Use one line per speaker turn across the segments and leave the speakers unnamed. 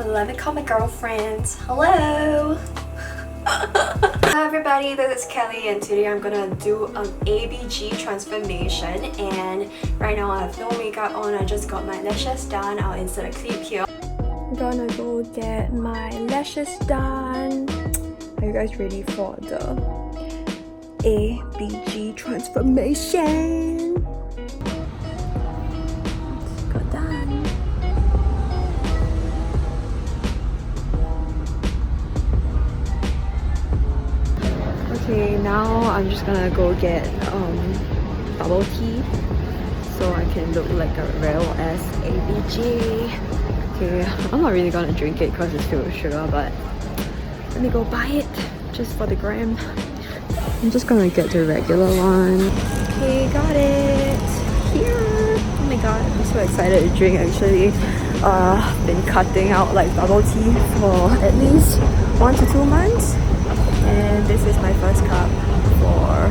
Let me call my girlfriends. Hello! Hi everybody, this is Kelly and today I'm gonna do an ABG transformation, and right now I have no makeup on. I just got my lashes done. I'll insert a clip here. I'm gonna go get my lashes done. Are you guys ready for the ABG transformation? Let's go done. Okay, now I'm just gonna go get bubble tea so I can look like a real ass ABG. Okay, I'm not really gonna drink it because it's filled with sugar, but let me go buy it just for the gram. I'm just gonna get the regular one. Okay, got it. Here. Oh my god, I'm so excited to drink actually. Been cutting out like bubble tea for at least 1 to 2 months. And this is my first cup for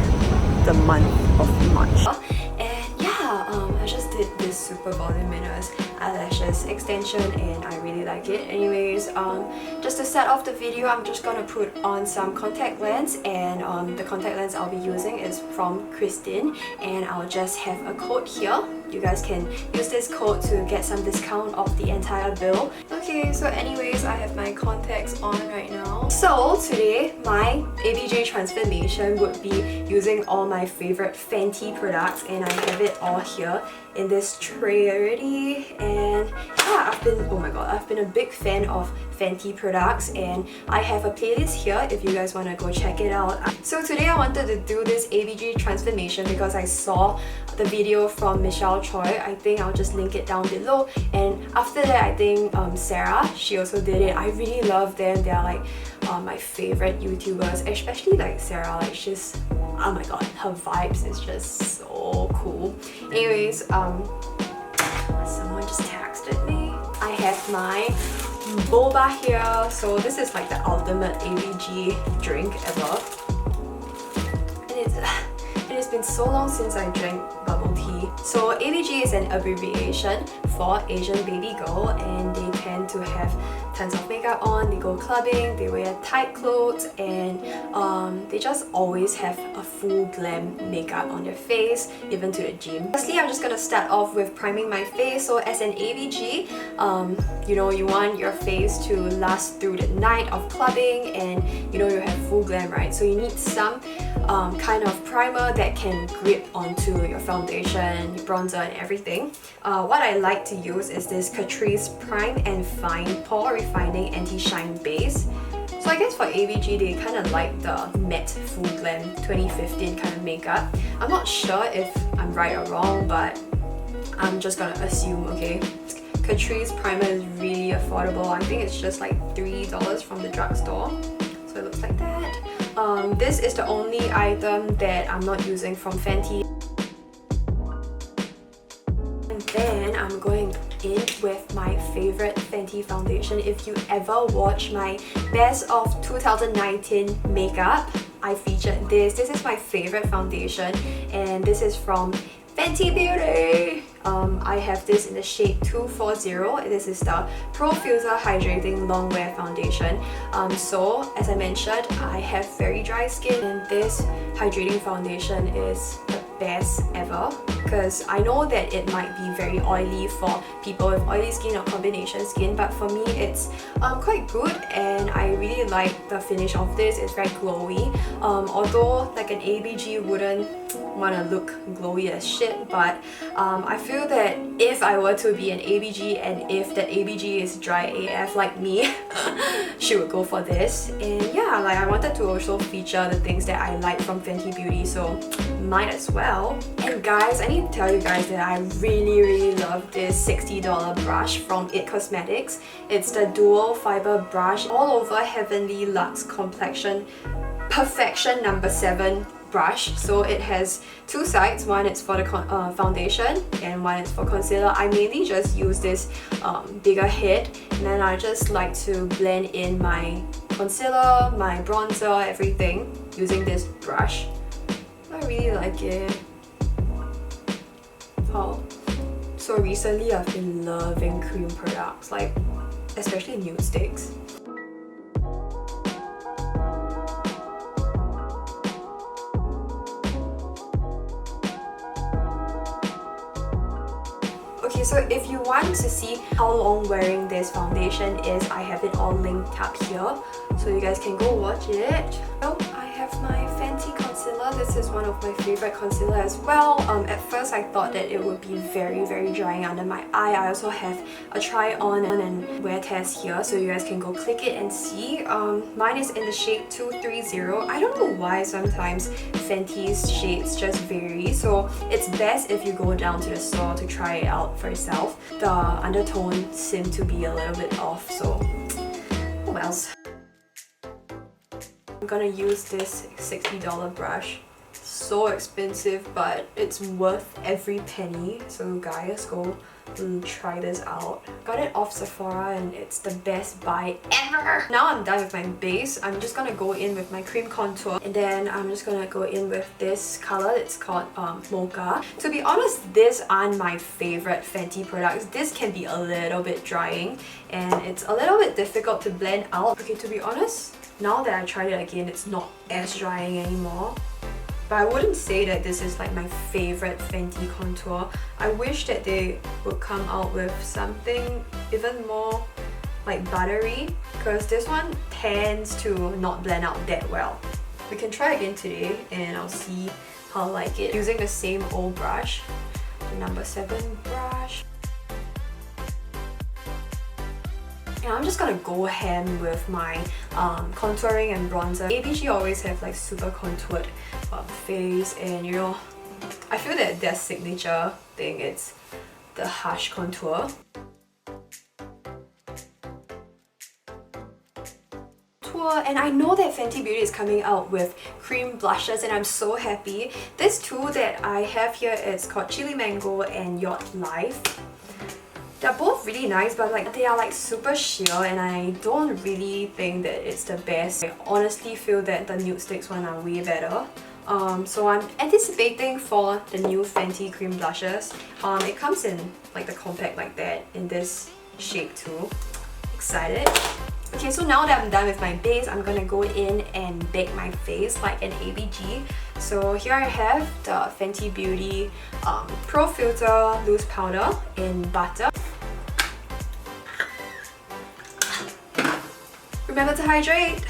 the month of March. And yeah, I just did this super voluminous eyelashes extension and I really like it. Anyways, just to start off the video, I'm just gonna put on some contact lens, and the contact lens I'll be using is from Christine, and I'll just have a code here. You guys can use this code to get some discount off the entire bill. Okay, so anyways, I have my contacts on right now. So today, my ABG transformation would be using all my favorite Fenty products, and I have it all here in this tray already. And yeah, I've been a big fan of Fenty products, and I have a playlist here if you guys want to go check it out. So today I wanted to do this ABG transformation because I saw the video from Michelle Choi. I think I'll just link it down below, and after that I think Sarah, she also did it. I really love them. They are like my favorite YouTubers, especially like Sarah. Like she's, oh my god, her vibes is just so cool. Anyways, someone just texted me. I have my boba here. So this is like the ultimate ABG drink ever, and it's been so long since I drank bubble tea. So ABG is an abbreviation for Asian baby girl, and they tend to have tons of makeup on. They go clubbing, they wear tight clothes, and they just always have a full glam makeup on their face, even to the gym. Firstly, I'm just gonna start off with priming my face. So as an ABG, you know, you want your face to last through the night of clubbing, and you know, you have full glam, right? So you need some kind of primer that can grip onto your foundation, your bronzer, and everything. What I like to use is this Catrice Prime and Fine Pore Refining Anti-Shine Base. So I guess for ABG, they kind of like the matte full glam 2015 kind of makeup. I'm not sure if I'm right or wrong, but I'm just gonna assume, okay? Catrice primer is really affordable. I think it's just like $3 from the drugstore. So it looks like that. This is the only item that I'm not using from Fenty. And then I'm going in with my favorite Fenty foundation. If you ever watch my best of 2019 makeup, I featured this. This is my favorite foundation, and this is from Fenty Beauty. I have this in the shade 240. This is the Pro Filt'r Hydrating Longwear foundation. So as I mentioned, I have very dry skin, and this hydrating foundation is the best ever, because I know that it might be very oily for people with oily skin or combination skin, but for me it's quite good, and I really like the finish of this. It's very glowy, although like an ABG wouldn't want to look glowy as shit, but I feel that if I were to be an ABG, and if that ABG is dry AF like me, she would go for this. And yeah, like I wanted to also feature the things that I like from Fenty Beauty, so might as well. And guys, I need to tell you guys that I really love this $60 brush from IT Cosmetics. It's the dual fiber brush, all over Heavenly Luxe Complexion Perfection number 7 brush. So it has 2 sides. One is for the foundation, and one is for concealer. I mainly just use this bigger head, and then I just like to blend in my concealer, my bronzer, everything using this brush. I really like it. Oh, so recently I've been loving cream products. Like especially nude sticks. Okay, so if you want to see how long wearing this foundation is, I have it all linked up here, so you guys can go watch it. Oh, I have my Fenty concealer. This is one of my favorite concealer as well. At first I thought that it would be very drying under my eye. I also have a try on and wear test here, so you guys can go click it and see. Mine is in the shade 230. I don't know why sometimes Fenty's shades just vary, so it's best if you go down to the store to try it out for yourself. The undertones seem to be a little bit off, so oh wells. I'm gonna use this $60 brush. So expensive, but it's worth every penny. So guys, go try this out. Got it off Sephora and it's the best buy ever. Now I'm done with my base. I'm just gonna go in with my cream contour, and then I'm just gonna go in with this color. It's called Mocha. To be honest, these aren't my favorite Fenty products. This can be a little bit drying and it's a little bit difficult to blend out. Okay, to be honest, now that I tried it again, it's not as drying anymore. But I wouldn't say that this is like my favorite Fenty contour. I wish that they would come out with something even more like buttery, because this one tends to not blend out that well. We can try again today and I'll see how I like it. Using the same old brush, the number 7 brush. And I'm just gonna go ham with my contouring and bronzer. ABG always have like super contoured face, and you know, I feel that their signature thing is the harsh contour. And I know that Fenty Beauty is coming out with cream blushes and I'm so happy. This two that I have here is called Chili Mango and Yacht Life. They're both really nice, but like they are like super sheer and I don't really think that it's the best. I honestly feel that the nude sticks one are way better. So I'm anticipating for the new Fenty cream blushes. It comes in like the compact like that in this shape too. Excited. Okay, so now that I'm done with my base, I'm gonna go in and bake my face like an ABG. So here I have the Fenty Beauty Pro Filt'r Loose Powder in butter. Remember to hydrate!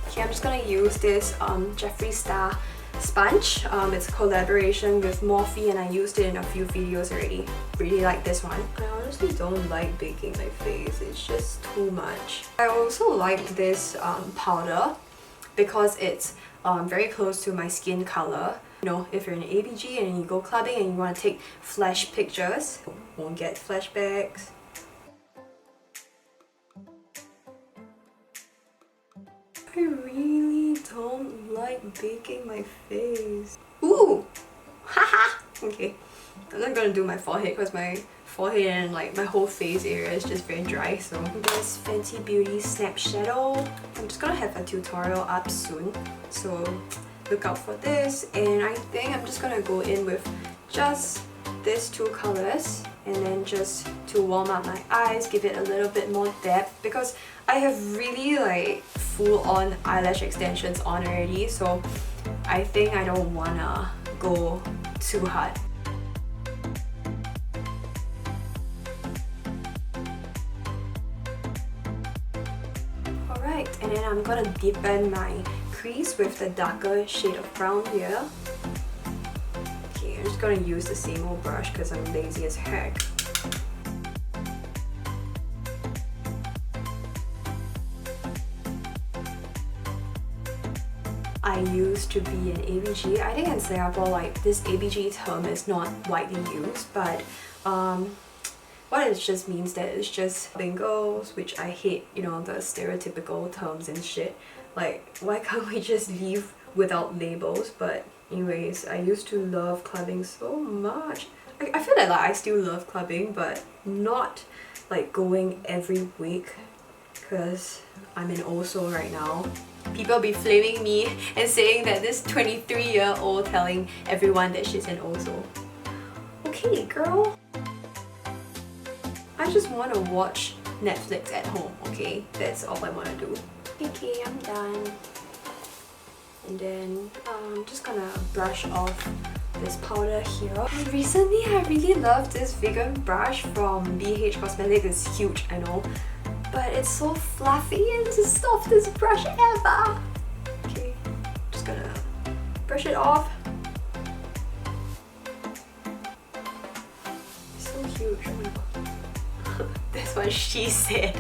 Okay, I'm just gonna use this Jeffree Star sponge. It's a collaboration with Morphe and I used it in a few videos already. Really like this one. I honestly don't like baking my face, it's just too much. I also like this powder because it's very close to my skin color. You know, if you're in ABG and you go clubbing and you want to take flash pictures, won't get flashbacks. I really don't like baking my face. Ooh! Haha! Okay, I'm not gonna do my forehead because my forehead and like my whole face area is just very dry. So this Fenty Beauty Snap Shadow. I'm just gonna have a tutorial up soon, so look out for this. And I think I'm just gonna go in with just these two colors and then just to warm up my eyes, give it a little bit more depth because I have really like full-on eyelash extensions on already, so I think I don't wanna go too hard. Alright, and then I'm gonna deepen my crease with the darker shade of brown here. Okay, I'm just gonna use the same old brush because I'm lazy as heck. I used to be an ABG. I think in Singapore, like this ABG term is not widely used, but what it just means that it's just bingos, which I hate, you know, the stereotypical terms and shit. Like, why can't we just leave without labels? But anyways, I used to love clubbing so much. I feel like I still love clubbing, but not like going every week because I'm in Oslo right now. People be flaming me and saying that this 23-year-old telling everyone that she's in Oslo. Okay, girl. I just want to watch Netflix at home, okay? That's all I want to do. Okay, I'm done. And then I'm just gonna brush off this powder here. Recently, I really love this vegan brush from BH Cosmetics. It's huge, I know. But it's so fluffy and it's the softest brush ever. Okay, just gonna brush it off. It's so huge, oh my god. That's what she said.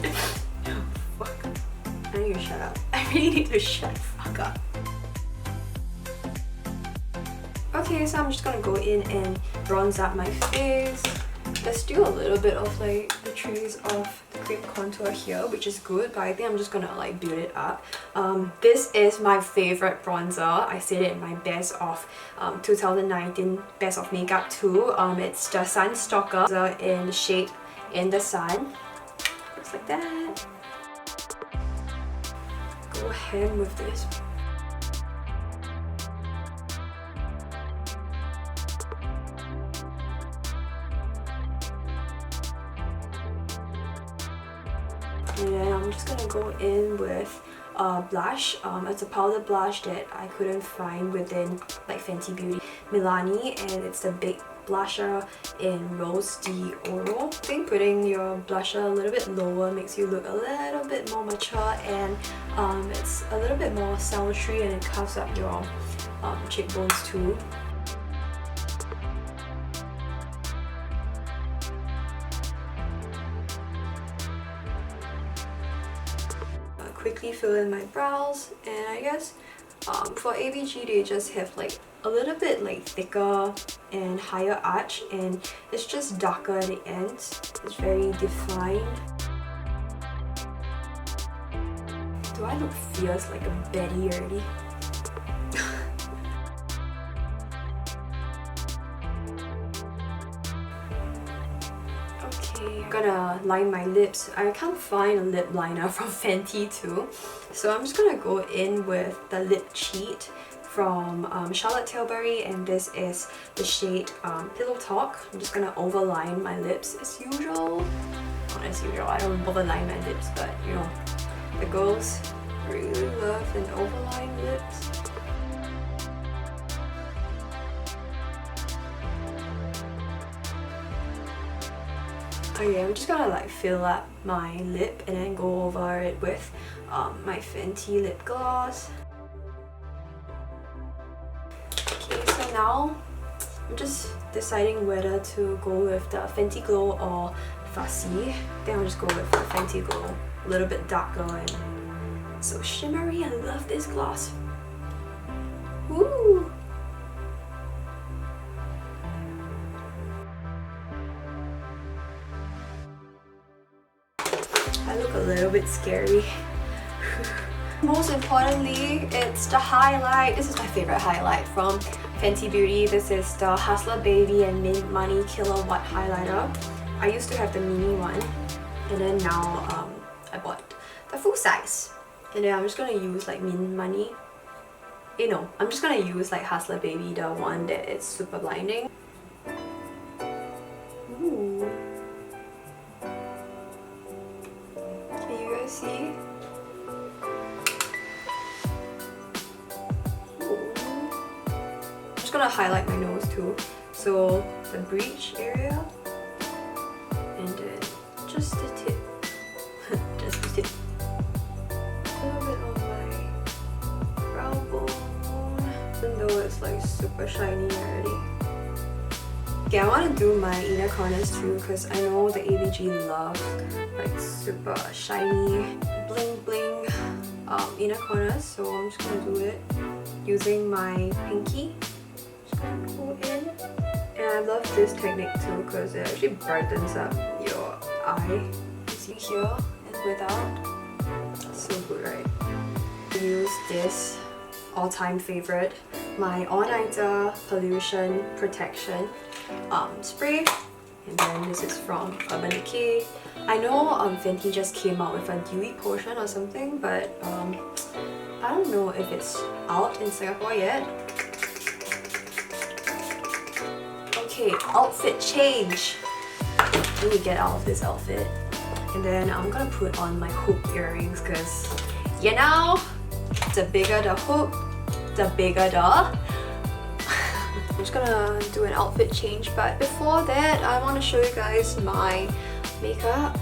Fuck. I need to shut up. I really need to shut the fuck up. Okay, so I'm just gonna go in and bronze up my face. There's still a little bit of like the trace of the cream contour here, which is good, but I think I'm just gonna like build it up. This is my favorite bronzer. I said it in my best of 2019 best of makeup too. It's the Stalk'r in the shade In the Sun. Looks like that. Go ham with this. And then I'm just gonna go in with a blush. It's a powder blush that I couldn't find within like Fenty Beauty Milani, and it's the big blusher in Rose d'Oro. I think putting your blusher a little bit lower makes you look a little bit more mature, and it's a little bit more sultry, and it covers up your cheekbones too. Quickly fill in my brows, and I guess for ABG they just have like a little bit like thicker and higher arch, and it's just darker at the ends. It's very defined. Do I look fierce like a Betty already? I'm gonna line my lips. I can't find a lip liner from Fenty too, so I'm just gonna go in with the Lip Cheat from Charlotte Tilbury, and this is the shade Pillow Talk. I'm just gonna overline my lips as usual. Not as usual, I don't overline my lips, but you know, the girls really love an overlined lips. Okay, I'm just gonna like fill up my lip and then go over it with my Fenty lip gloss. Okay, so now I'm just deciding whether to go with the Fenty Glow or Fussy. Then I'll just go with the Fenty Glow, a little bit darker and so shimmery. I love this gloss. Woo! I look a little bit scary. Most importantly, it's the highlight. This is my favorite highlight from Fenty Beauty. This is the Hustler Baby and Mint Money Killawatt highlighter. I used to have the mini one, and then now I bought the full size. And then I'm just gonna use like Mint Money. No, I'm just gonna use like Hustler Baby, the one that is super blinding. Ooh. Can you guys see? I'm just gonna highlight my nose too. So the bridge area, and then just the tip. Just the tip. A little bit on my brow bone, even though it's like super shiny already. Okay, I want to do my inner corners too, because I know the ABG love like super shiny bling bling inner corners, so I'm just gonna do it using my pinky. Just gonna go in, and I love this technique too because it actually brightens up your eye. You see here and without, so good, right? I use this all-time favorite, my all-nighter pollution protection spray, and then this is from Urban Decay. I know Fenty just came out with a dewy potion or something, but I don't know if it's out in Singapore yet. Okay, outfit change. Let me get out of this outfit. And then I'm gonna put on my hoop earrings because, you know, the bigger the hoop, the bigger the... I'm just gonna do an outfit change, but before that, I want to show you guys my makeup.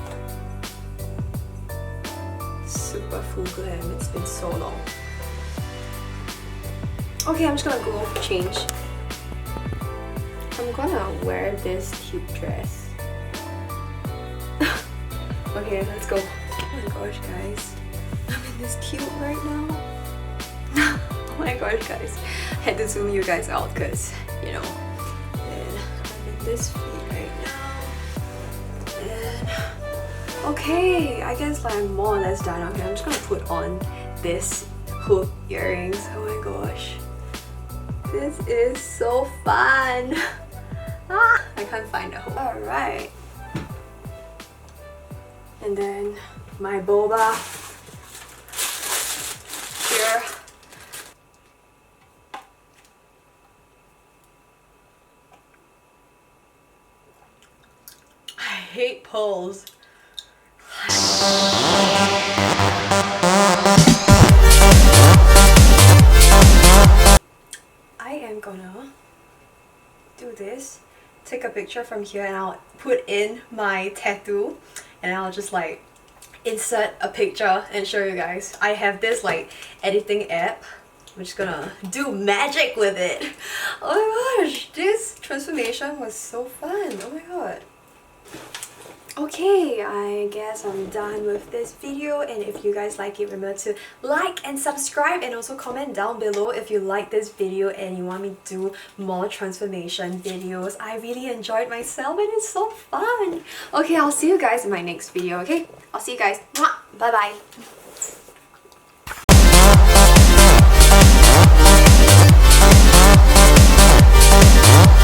Super full glam, it's been so long. Okay, I'm just gonna go change. I'm gonna wear this cute dress. Okay, let's go. Oh my gosh, guys. I'm in this cute right now. Oh my gosh, guys. I had to zoom you guys out because, you know, and I'm in this fit right now. And okay, I guess like I'm more or less done. Okay, I'm just gonna put on this hoop earrings. Oh my gosh. This is so fun. Ah, I can't find a hoop. Alright. And then my boba here. I hate pearls. I am gonna do this. Take a picture from here and I'll put in my tattoo and I'll just like insert a picture and show you guys. I have this like editing app. I'm just gonna do magic with it. Oh my gosh, this transformation was so fun. Oh my god. Okay, I guess I'm done with this video, and if you guys like it, remember to like and subscribe and also comment down below if you like this video and you want me to do more transformation videos. I really enjoyed myself and it's so fun. Okay, I'll see you guys in my next video, okay? I'll see you guys. Bye bye.